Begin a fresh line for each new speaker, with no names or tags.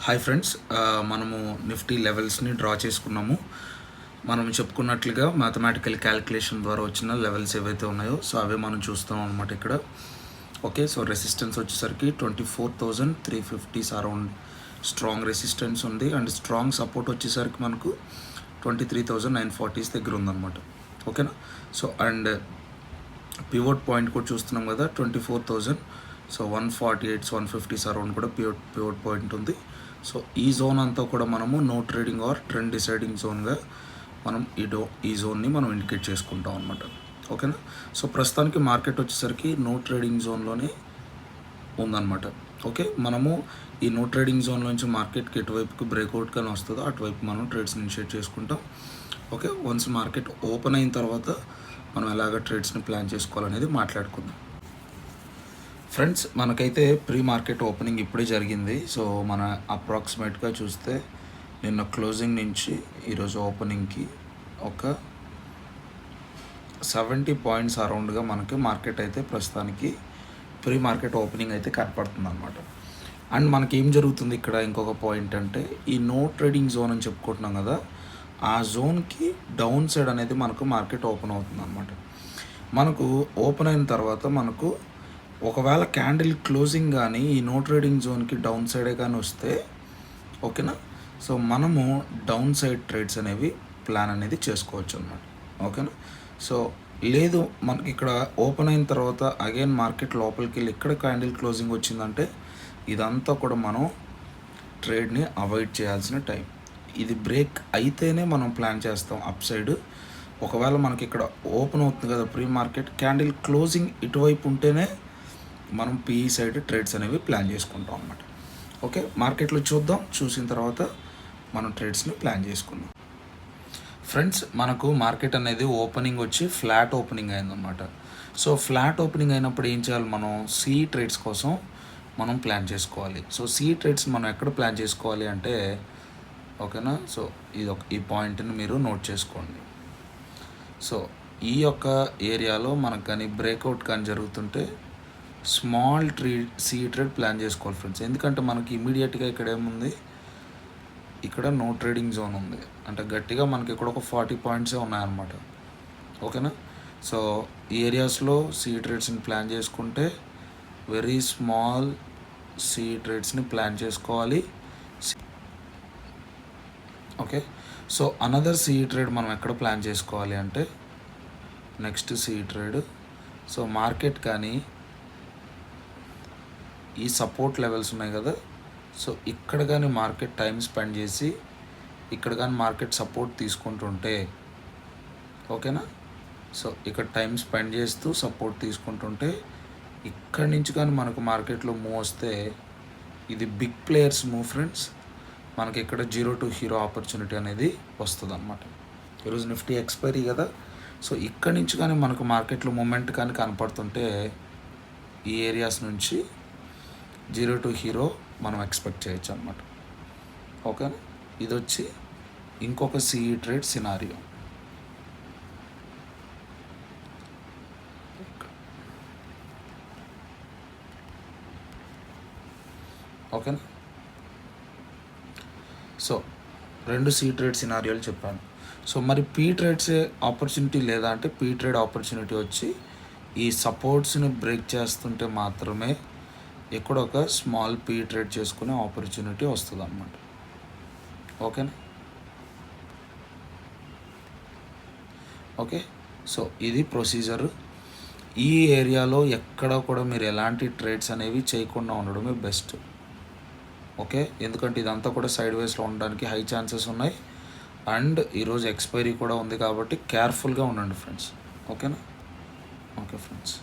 Hi friends, మనము Nifty లెవెల్స్ని draw చేసుకున్నాము. మనం చెప్పుకున్నట్లుగా మ్యాథమెటికల్ క్యాలిక్యులేషన్ ద్వారా వచ్చిన లెవెల్స్ ఏవైతే ఉన్నాయో సో అవే మనం చూస్తాం అనమాట ఇక్కడ. ఓకే, సో రెసిస్టెన్స్ వచ్చేసరికి 24,350 అరౌండ్ స్ట్రాంగ్ రెసిస్టెన్స్ ఉంది. అండ్ స్ట్రాంగ్ సపోర్ట్ వచ్చేసరికి మనకు 23,940 దగ్గర ఉందన్నమాట. ఓకేనా, సో అండ్ పివోట్ పాయింట్ కూడా చూస్తున్నాం కదా 24,000. సో 148 150 అరౌండ్ కూడా పివోట్ పాయింట్ ఉంది. సో ఈ జోన్ అంతా కూడా మనము no trading or trend deciding జోన్గా మనం ఈ జోన్ని మనం ఇండికేట్ చేసుకుంటాం అనమాట. ఓకేనా, సో ప్రస్తుతానికి మార్కెట్ వచ్చేసరికి నో ట్రేడింగ్ జోన్లోనే ఉందన్నమాట. ఓకే, మనము ఈ నో ట్రేడింగ్ జోన్ నుంచి మార్కెట్కి ఎటువైపుకి బ్రేక్అవుట్ కానీ వస్తుందో అటువైపు మనం ట్రేడ్స్ ఇనిషియేట్ చేసుకుంటాం. ఓకే, వన్స్ మార్కెట్ ఓపెన్ అయిన తర్వాత మనం ఎలాగ ట్రేడ్స్ని ప్లాన్ చేసుకోవాలనేది మాట్లాడుకుందాం. ఫ్రెండ్స్, మనకైతే ప్రీ మార్కెట్ ఓపెనింగ్ ఇప్పుడే జరిగింది. సో మన అప్రాక్సిమేట్గా చూస్తే నిన్న క్లోజింగ్ నుంచి ఈరోజు ఓపెనింగ్కి ఒక 70 పాయింట్స్ అరౌండ్గా మనకి మార్కెట్ అయితే ప్రస్తుతానికి ప్రీ మార్కెట్ ఓపెనింగ్ అయితే కనపడుతుంది అనమాట. అండ్ మనకి ఏం జరుగుతుంది ఇక్కడ ఇంకొక పాయింట్ అంటే ఈ నో ట్రేడింగ్ జోన్ అని చెప్పుకుంటున్నాం కదా, ఆ జోన్కి డౌన్ సైడ్ అనేది మనకు మార్కెట్ ఓపెన్ అవుతుంది అనమాట. మనకు ఓపెన్ అయిన తర్వాత మనకు ఒకవేళ క్యాండిల్ క్లోజింగ్ కానీ ఈ నో ట్రేడింగ్ జోన్కి డౌన్ సైడే కానీ వస్తే ఓకేనా, సో మనము డౌన్ సైడ్ ట్రేడ్స్ అనేవి ప్లాన్ అనేది చేసుకోవచ్చు అన్నమాట. ఓకేనా, సో లేదు మనకి ఇక్కడ ఓపెన్ అయిన తర్వాత అగైన్ మార్కెట్ లోపలికి వెళ్ళి ఇక్కడ క్యాండిల్ క్లోజింగ్ వచ్చిందంటే ఇదంతా కూడా మనం ట్రేడ్ని అవాయిడ్ చేయాల్సిన టైం. ఇది బ్రేక్ అయితేనే మనం ప్లాన్ చేస్తాం అప్ సైడ్. ఒకవేళ మనకి ఇక్కడ ఓపెన్ అవుతుంది కదా ప్రీ మార్కెట్, క్యాండిల్ క్లోజింగ్ ఇటువైపు ఉంటేనే మనం పీఈ సైడ్ ట్రేడ్స్ అనేవి ప్లాన్ చేసుకుంటాం అన్నమాట. ఓకే, మార్కెట్లో చూద్దాం, చూసిన తర్వాత మనం ట్రేడ్స్ని ప్లాన్ చేసుకుందాం. ఫ్రెండ్స్, మనకు మార్కెట్ అనేది ఓపెనింగ్ వచ్చి ఫ్లాట్ ఓపెనింగ్ అయిందన్నమాట. సో ఫ్లాట్ ఓపెనింగ్ అయినప్పుడు ఏం చేయాలి, మనం సి ట్రేడ్స్ కోసం మనం ప్లాన్ చేసుకోవాలి. సో సి ట్రేడ్స్ మనం ఎక్కడ ప్లాన్ చేసుకోవాలి అంటే ఓకేనా, సో ఈ పాయింట్ని మీరు నోట్ చేసుకోండి. సో ఈ యొక్క ఏరియాలో మనకు కానీ బ్రేక్అవుట్ కానీ జరుగుతుంటే స్మాల్ సి ట్రేడ్ ప్లాన్ చేసుకోవాలి ఫ్రెండ్స్. ఎందుకంటే మనకి ఇమీడియట్గా ఇక్కడ ఏముంది, ఇక్కడ నో ట్రేడింగ్ జోన్ ఉంది అంటే గట్టిగా మనకి ఇక్కడ ఒక 40 పాయింట్సే ఉన్నాయన్నమాట. ఓకేనా, సో ఈ ఏరియాస్లో సి ట్రేడ్స్ని ప్లాన్ చేసుకుంటే వెరీ స్మాల్ సి ట్రేడ్స్ని ప్లాన్ చేసుకోవాలి. Okay, so another C trade మనం ఎక్కడ ప్లాన్ చేసుకోవాలి అంటే next C trade. So market కానీ ఈ సపోర్ట్ లెవెల్స్ ఉన్నాయి కదా, సో ఇక్కడ కానీ మార్కెట్ టైం స్పెండ్ చేసి ఇక్కడ కానీ మార్కెట్ సపోర్ట్ తీసుకుంటుంటే ఓకేనా, సో ఇక్కడ టైం స్పెండ్ చేస్తూ సపోర్ట్ తీసుకుంటుంటే ఇక్కడి నుంచి కానీ మనకు మార్కెట్లో మూవ్ వస్తే ఇది బిగ్ ప్లేయర్స్ మూవ్ ఫ్రెండ్స్. మనకి ఇక్కడ 0 to హీరో ఆపర్చునిటీ అనేది వస్తుంది అనమాట. ఈరోజు నిఫ్టీ ఎక్స్పైరీ కదా, సో ఇక్కడి నుంచి కానీ మనకు మార్కెట్లో మూమెంట్ కానీ కనపడుతుంటే ఈ ఏరియాస్ నుంచి 0 to హీరో మనం ఎక్స్పెక్ట్ చేయొచ్చు అనమాట. ఓకేనా, ఇది వచ్చి ఇంకొక సిఈ ట్రేడ్ సినారియో. ఓకేనా, సో 2 సి ట్రేడ్ సినారియోలు చెప్పాను. సో మరి పీ ట్రేడ్స్ ఆపర్చునిటీ లేదా అంటే పీ ట్రేడ్ ఆపర్చునిటీ వచ్చి ఈ సపోర్ట్స్ని బ్రేక్ చేస్తుంటే మాత్రమే ఇక్కడ ఒక స్మాల్ పీ ట్రేడ్ చేసుకునే ఆపర్చునిటీ వస్తుంది అన్నమాట. ఓకేనా, ఓకే, సో ఇది ప్రొసీజర్. ఈ ఏరియాలో ఎక్కడ కూడా మీరు ఎలాంటి ట్రేడ్స్ అనేవి చేయకుండా ఉండడమే బెస్ట్. ఓకే, ఎందుకంటే ఇదంతా కూడా సైడ్ వేస్లో ఉండడానికి హై ఛాన్సెస్ ఉన్నాయి. అండ్ ఈరోజు ఎక్స్పైరీ కూడా ఉంది కాబట్టి కేర్ఫుల్గా ఉండండి ఫ్రెండ్స్. ఓకేనా, ఓకే ఫ్రెండ్స్.